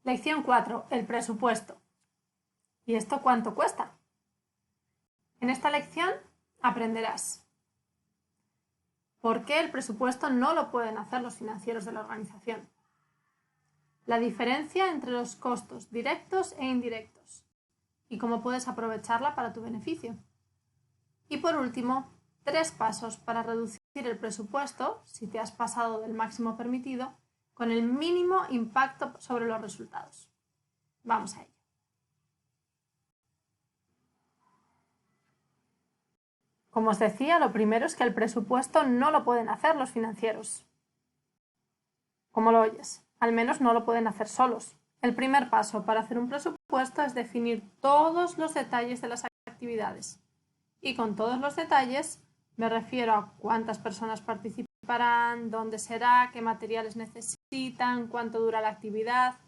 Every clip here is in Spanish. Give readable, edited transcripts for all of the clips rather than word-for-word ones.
Lección 4. El presupuesto. ¿Y esto cuánto cuesta? En esta lección aprenderás por qué el presupuesto no lo pueden hacer los financieros de la organización, la diferencia entre los costos directos e indirectos y cómo puedes aprovecharla para tu beneficio. Y por último, 3 pasos para reducir el presupuesto, si te has pasado del máximo permitido, con el mínimo impacto sobre los resultados. Vamos a ello. Como os decía, lo primero es que el presupuesto no lo pueden hacer los financieros. Como lo oyes, al menos no lo pueden hacer solos. El primer paso para hacer un presupuesto es definir todos los detalles de las actividades. Y con todos los detalles me refiero a cuántas personas participarán, dónde será, qué materiales necesitan, cuánto dura la actividad.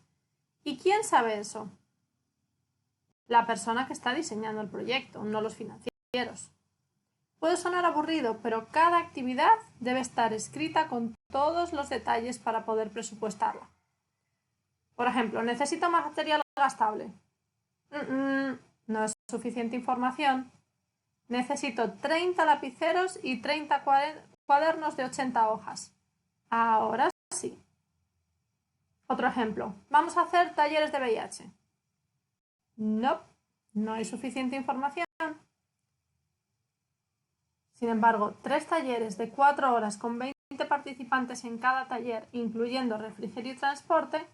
¿Y quién sabe eso? La persona que está diseñando el proyecto, no los financieros. Puede sonar aburrido, pero cada actividad debe estar escrita con todos los detalles para poder presupuestarla. Por ejemplo, ¿necesito material gastable? No es suficiente información. Necesito 30 lapiceros y 30 cuadernos de 80 hojas. Ahora sí. Otro ejemplo. Vamos a hacer talleres de VIH. No hay suficiente información. Sin embargo, 3 talleres de 4 horas con 20 participantes en cada taller, incluyendo refrigerio y transporte,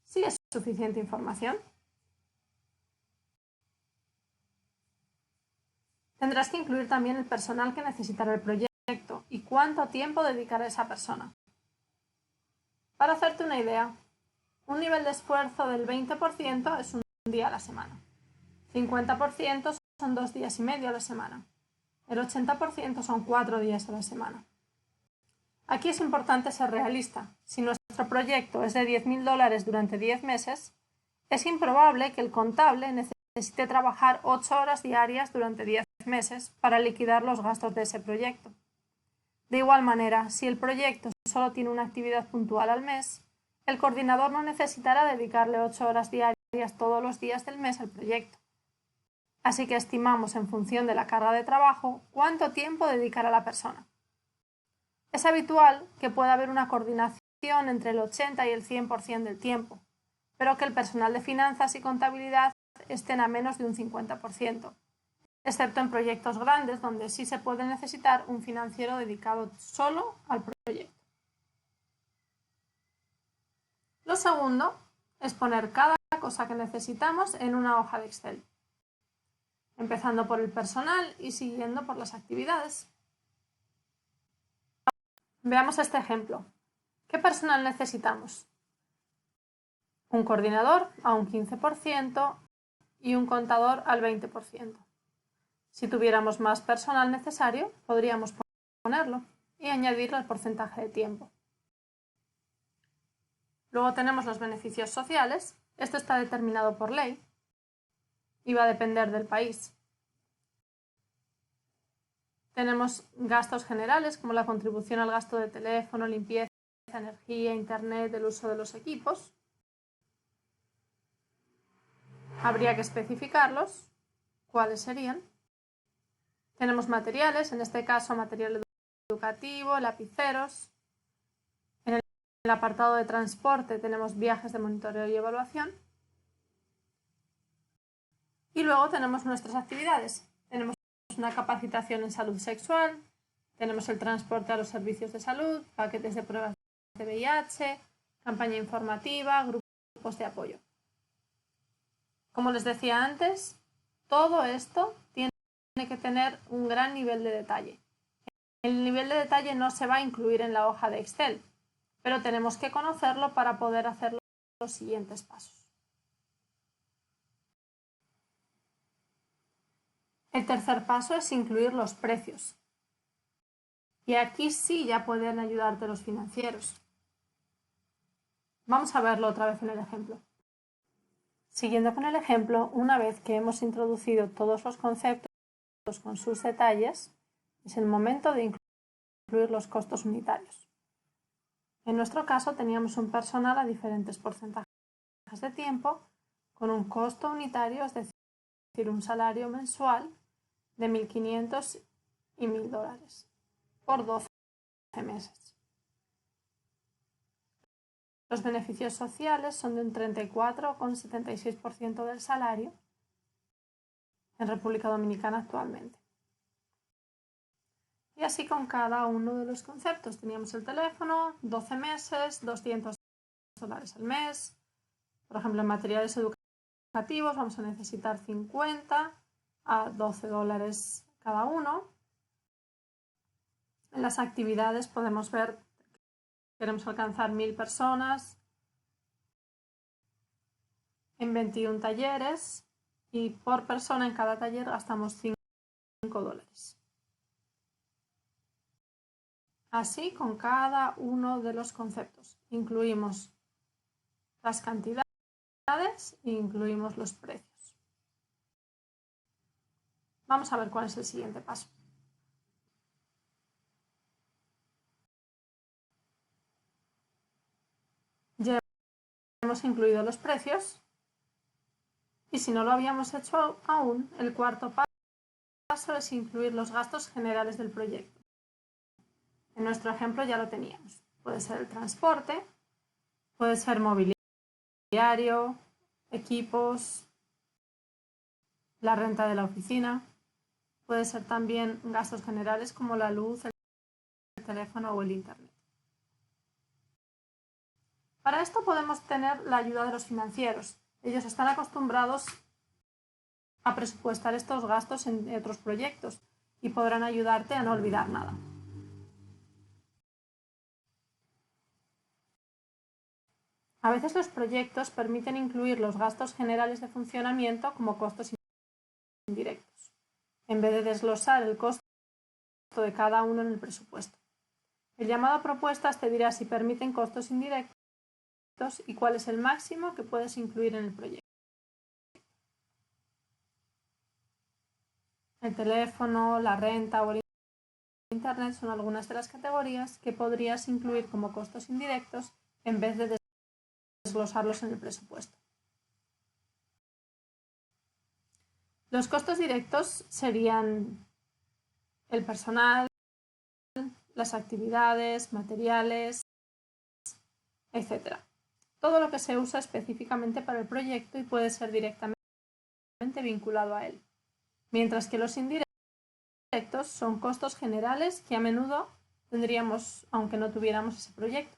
sí es suficiente información. Tendrás que incluir también el personal que necesitará el proyecto y cuánto tiempo dedicará esa persona. Para hacerte una idea, un nivel de esfuerzo del 20% es un día a la semana. 50% son 2 días y medio a la semana. El 80% son 4 días a la semana. Aquí es importante ser realista. Si nuestro proyecto es de $10.000 durante 10 meses, es improbable que el contable necesite trabajar 8 horas diarias durante 10 meses para liquidar los gastos de ese proyecto. De igual manera, si el proyecto solo tiene una actividad puntual al mes, el coordinador no necesitará dedicarle 8 horas diarias todos los días del mes al proyecto. Así que estimamos en función de la carga de trabajo cuánto tiempo dedicará la persona. Es habitual que pueda haber una coordinación entre el 80 y el 100% del tiempo, pero que el personal de finanzas y contabilidad estén a menos de un 50%, excepto en proyectos grandes donde sí se puede necesitar un financiero dedicado solo al proyecto. Lo segundo es poner cada cosa que necesitamos en una hoja de Excel, empezando por el personal y siguiendo por las actividades. Veamos este ejemplo. ¿Qué personal necesitamos? Un coordinador a un 15% y un contador al 20%. Si tuviéramos más personal necesario, podríamos ponerlo y añadirlo al porcentaje de tiempo. Luego tenemos los beneficios sociales. Esto está determinado por ley y va a depender del país. Tenemos gastos generales como la contribución al gasto de teléfono, limpieza, energía, internet, el uso de los equipos. Habría que especificarlos. ¿Cuáles serían? Tenemos materiales, en este caso material educativo, lapiceros. En el apartado de transporte tenemos viajes de monitoreo y evaluación. Y luego tenemos nuestras actividades. Tenemos una capacitación en salud sexual, tenemos el transporte a los servicios de salud, paquetes de pruebas de VIH, campaña informativa, grupos de apoyo. Como les decía antes, todo esto tiene que tener un gran nivel de detalle. El nivel de detalle no se va a incluir en la hoja de Excel, pero tenemos que conocerlo para poder hacer los siguientes pasos. El tercer paso es incluir los precios. Y aquí sí ya pueden ayudarte los financieros. Vamos a verlo otra vez en el ejemplo. Siguiendo con el ejemplo, una vez que hemos introducido todos los conceptos con sus detalles, es el momento de incluir los costos unitarios. En nuestro caso teníamos un personal a diferentes porcentajes de tiempo con un costo unitario, es decir, un salario mensual de 1.500 y $1.000 por 12 meses. Los beneficios sociales son de un 34,76% del salario en República Dominicana actualmente. Y así con cada uno de los conceptos. Teníamos el teléfono, 12 meses, $200 al mes. Por ejemplo, en materiales educativos vamos a necesitar 50 a $12 cada uno. En las actividades podemos ver que queremos alcanzar 1.000 personas en 21 talleres y por persona en cada taller gastamos $5. Así con cada uno de los conceptos. Incluimos las cantidades e incluimos los precios. Vamos a ver cuál es el siguiente paso. Ya hemos incluido los precios y si no lo habíamos hecho aún, el cuarto paso es incluir los gastos generales del proyecto. En nuestro ejemplo ya lo teníamos. Puede ser el transporte, puede ser mobiliario, equipos, la renta de la oficina. Puede ser también gastos generales como la luz, el teléfono o el internet. Para esto podemos tener la ayuda de los financieros. Ellos están acostumbrados a presupuestar estos gastos en otros proyectos y podrán ayudarte a no olvidar nada. A veces los proyectos permiten incluir los gastos generales de funcionamiento como costos indirectos, en vez de desglosar el costo de cada uno en el presupuesto. El llamado a propuestas te dirá si permiten costos indirectos y cuál es el máximo que puedes incluir en el proyecto. El teléfono, la renta o el internet son algunas de las categorías que podrías incluir como costos indirectos en vez de desglosarlos en el presupuesto. Los costos directos serían el personal, las actividades, materiales, etc. Todo lo que se usa específicamente para el proyecto y puede ser directamente vinculado a él. Mientras que los indirectos son costos generales que a menudo tendríamos aunque no tuviéramos ese proyecto.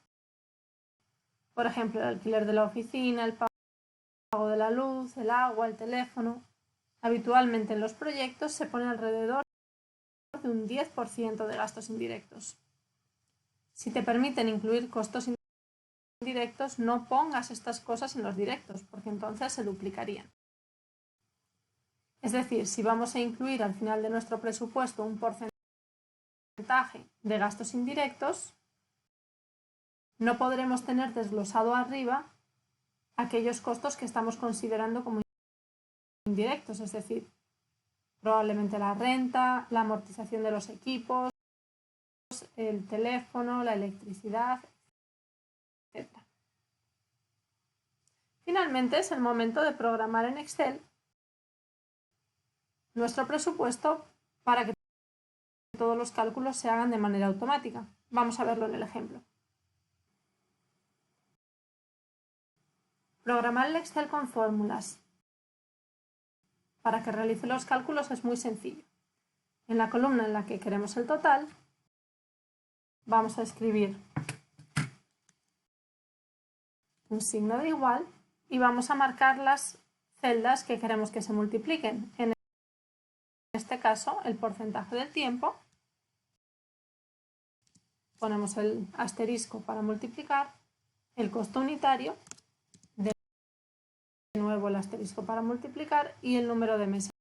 Por ejemplo, el alquiler de la oficina, el pago de la luz, el agua, el teléfono. Habitualmente en los proyectos se pone alrededor de un 10% de gastos indirectos. Si te permiten incluir costos indirectos, no pongas estas cosas en los directos, porque entonces se duplicarían. Es decir, si vamos a incluir al final de nuestro presupuesto un porcentaje de gastos indirectos, no podremos tener desglosado arriba aquellos costos que estamos considerando como indirectos, es decir, probablemente la renta, la amortización de los equipos, el teléfono, la electricidad, etc. Finalmente es el momento de programar en Excel nuestro presupuesto para que todos los cálculos se hagan de manera automática. Vamos a verlo en el ejemplo. Programar el Excel con fórmulas para que realice los cálculos es muy sencillo. En la columna en la que queremos el total, vamos a escribir un signo de igual y vamos a marcar las celdas que queremos que se multipliquen. En este caso, el porcentaje del tiempo. Ponemos el asterisco para multiplicar, el costo unitario, de nuevo el asterisco para multiplicar y el número de meses.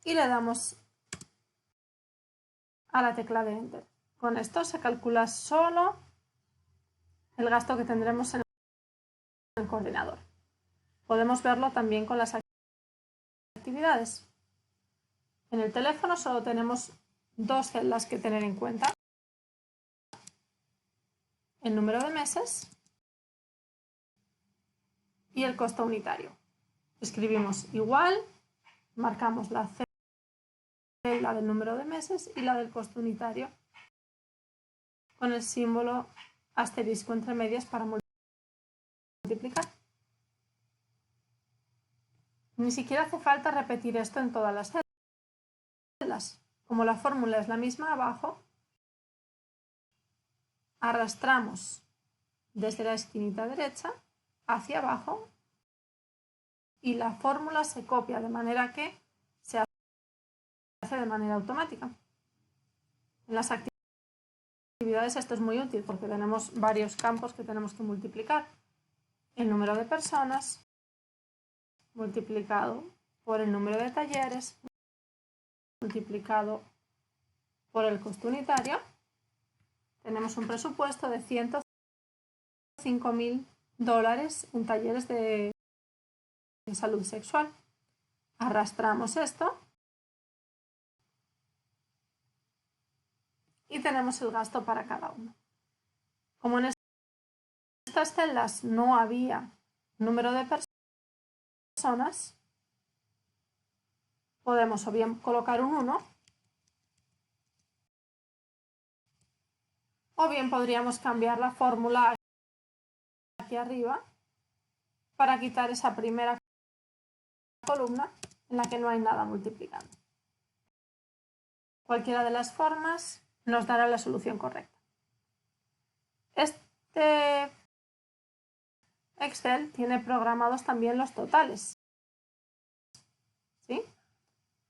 Y le damos a la tecla de Enter. Con esto se calcula solo el gasto que tendremos en el coordinador. Podemos verlo también con las actividades. En el teléfono solo tenemos dos celdas que tener en cuenta. El número de meses y el costo unitario. Escribimos igual, marcamos la celda del número de meses y la del costo unitario con el símbolo asterisco entre medias para multiplicar. Ni siquiera hace falta repetir esto en todas las celdas. Como la fórmula es la misma abajo, arrastramos desde la esquinita derecha hacia abajo y la fórmula se copia de manera que se hace de manera automática. En las actividades esto es muy útil porque tenemos varios campos que tenemos que multiplicar. El número de personas multiplicado por el número de talleres multiplicado por el costo unitario. Tenemos un presupuesto de $105.000 en talleres de salud sexual. Arrastramos esto y tenemos el gasto para cada uno. Como en estas celdas no había número de personas, podemos o bien colocar un 1 o bien podríamos cambiar la fórmula aquí arriba para quitar esa primera columna en la que no hay nada multiplicando. Cualquiera de las formas nos dará la solución correcta. Este Excel tiene programados también los totales. ¿Sí?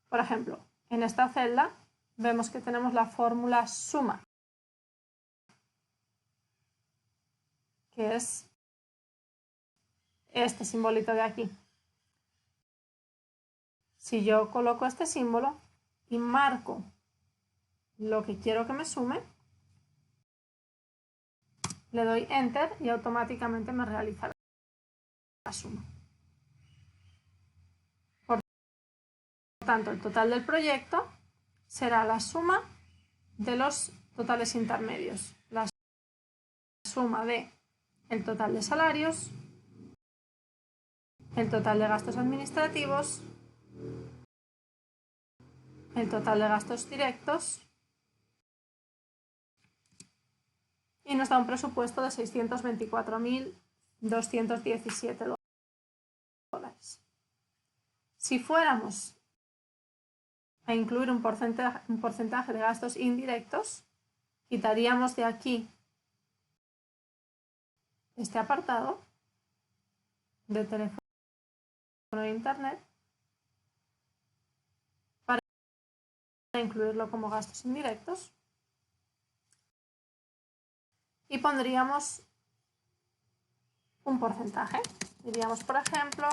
Por ejemplo, en esta celda vemos que tenemos la fórmula suma, que es este simbolito de aquí. Si yo coloco este símbolo y marco lo que quiero que me sume, le doy Enter y automáticamente me realiza la suma. Por tanto, el total del proyecto será la suma de los totales intermedios, la suma de el total de salarios, el total de gastos administrativos, el total de gastos directos y nos da un presupuesto de $624.217. Si fuéramos a incluir un porcentaje de gastos indirectos, quitaríamos de aquí este apartado de teléfono e internet para incluirlo como gastos indirectos y pondríamos un porcentaje. Diríamos, por ejemplo,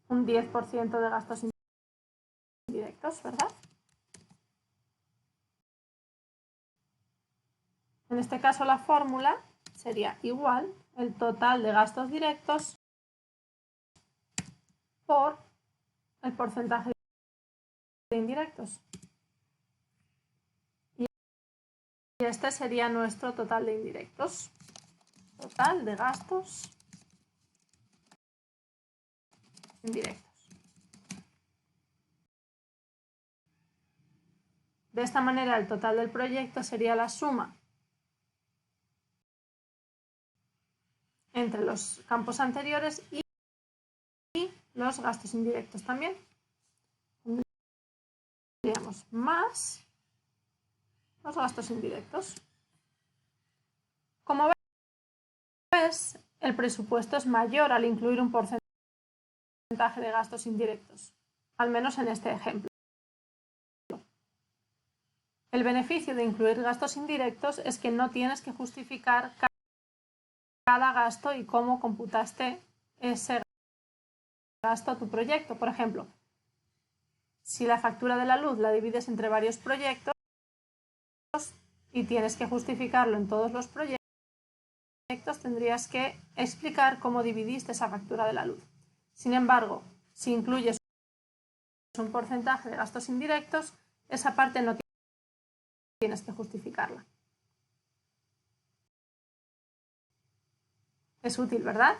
un 10% de gastos indirectos, ¿verdad? En este caso la fórmula sería igual el total de gastos directos por el porcentaje de indirectos. Y este sería nuestro total de indirectos. Total de gastos indirectos. De esta manera el total del proyecto sería la suma entre los campos anteriores y los gastos indirectos también. Tendríamos más los gastos indirectos. Como ves, el presupuesto es mayor al incluir un porcentaje de gastos indirectos, al menos en este ejemplo. El beneficio de incluir gastos indirectos es que no tienes que justificar cada gasto y cómo computaste ese gasto a tu proyecto. Por ejemplo, si la factura de la luz la divides entre varios proyectos y tienes que justificarlo en todos los proyectos, tendrías que explicar cómo dividiste esa factura de la luz. Sin embargo, si incluyes un porcentaje de gastos indirectos, esa parte no tienes que justificarla. Es útil, ¿verdad?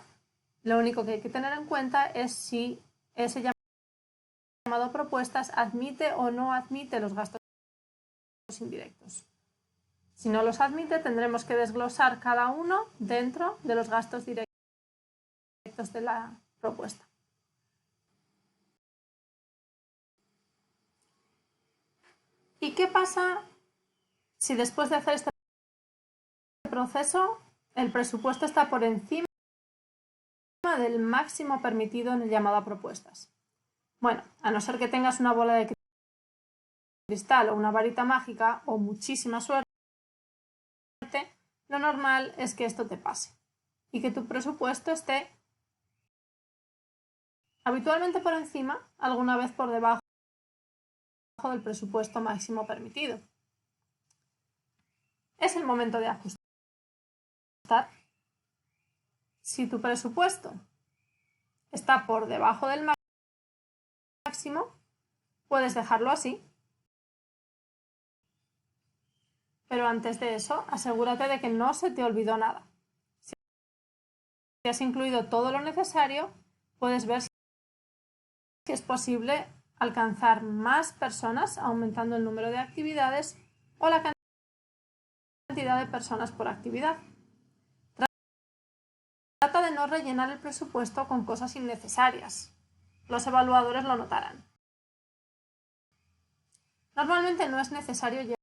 Lo único que hay que tener en cuenta es si ese llamado propuestas admite o no admite los gastos indirectos. Si no los admite, tendremos que desglosar cada uno dentro de los gastos directos de la propuesta. ¿Y qué pasa si después de hacer este proceso el presupuesto está por encima del máximo permitido en el llamado a propuestas? Bueno, a no ser que tengas una bola de cristal o una varita mágica o muchísima suerte, lo normal es que esto te pase y que tu presupuesto esté habitualmente por encima, alguna vez por debajo del presupuesto máximo permitido. Es el momento de ajustar. Si tu presupuesto está por debajo del máximo, puedes dejarlo así. Pero antes de eso, asegúrate de que no se te olvidó nada. Si has incluido todo lo necesario, puedes ver si es posible alcanzar más personas aumentando el número de actividades o la cantidad de personas por actividad. Trata de no rellenar el presupuesto con cosas innecesarias. Los evaluadores lo notarán. Normalmente no es necesario llegar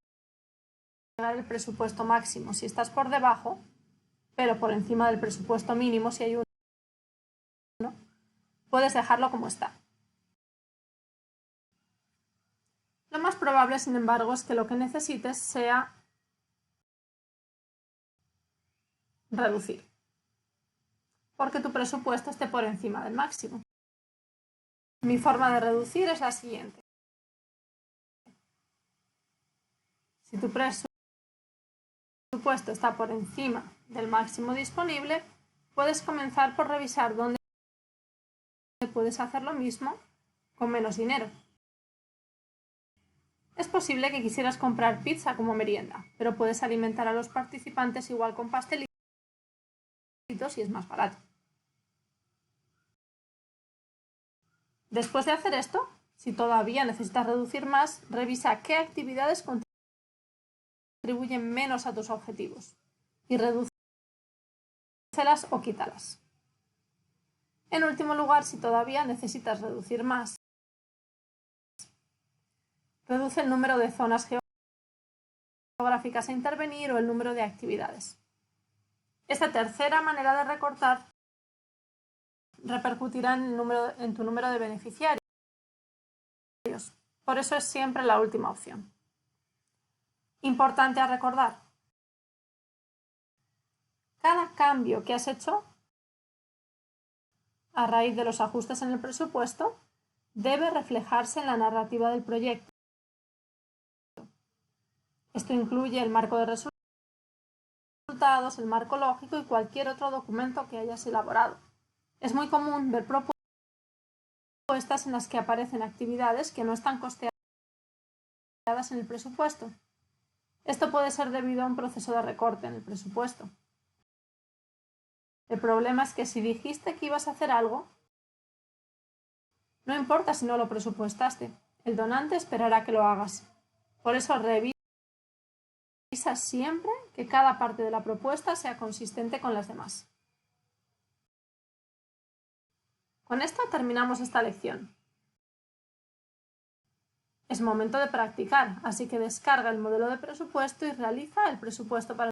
al presupuesto máximo si estás por debajo, pero por encima del presupuesto mínimo si hay uno, puedes dejarlo como está. Lo más probable, sin embargo, es que lo que necesites sea reducir, porque tu presupuesto esté por encima del máximo. Mi forma de reducir es la siguiente. Si tu presupuesto está por encima del máximo disponible, puedes comenzar por revisar dónde puedes hacer lo mismo con menos dinero. Es posible que quisieras comprar pizza como merienda, pero puedes alimentar a los participantes igual con pastelitos y es más barato. Después de hacer esto, si todavía necesitas reducir más, revisa qué actividades contribuyen menos a tus objetivos y redúcelas o quítalas. En último lugar, si todavía necesitas reducir más, reduce el número de zonas geográficas a intervenir o el número de actividades. Esta tercera manera de recortar repercutirá en tu número de beneficiarios. Por eso es siempre la última opción. Importante a recordar. Cada cambio que has hecho a raíz de los ajustes en el presupuesto debe reflejarse en la narrativa del proyecto. Esto incluye el marco de resultados, el marco lógico y cualquier otro documento que hayas elaborado. Es muy común ver propuestas en las que aparecen actividades que no están costeadas en el presupuesto. Esto puede ser debido a un proceso de recorte en el presupuesto. El problema es que si dijiste que ibas a hacer algo, no importa si no lo presupuestaste, el donante esperará que lo hagas. Por eso revisa siempre que cada parte de la propuesta sea consistente con las demás. Con esto terminamos esta lección. Es momento de practicar, así que descarga el modelo de presupuesto y realiza el presupuesto para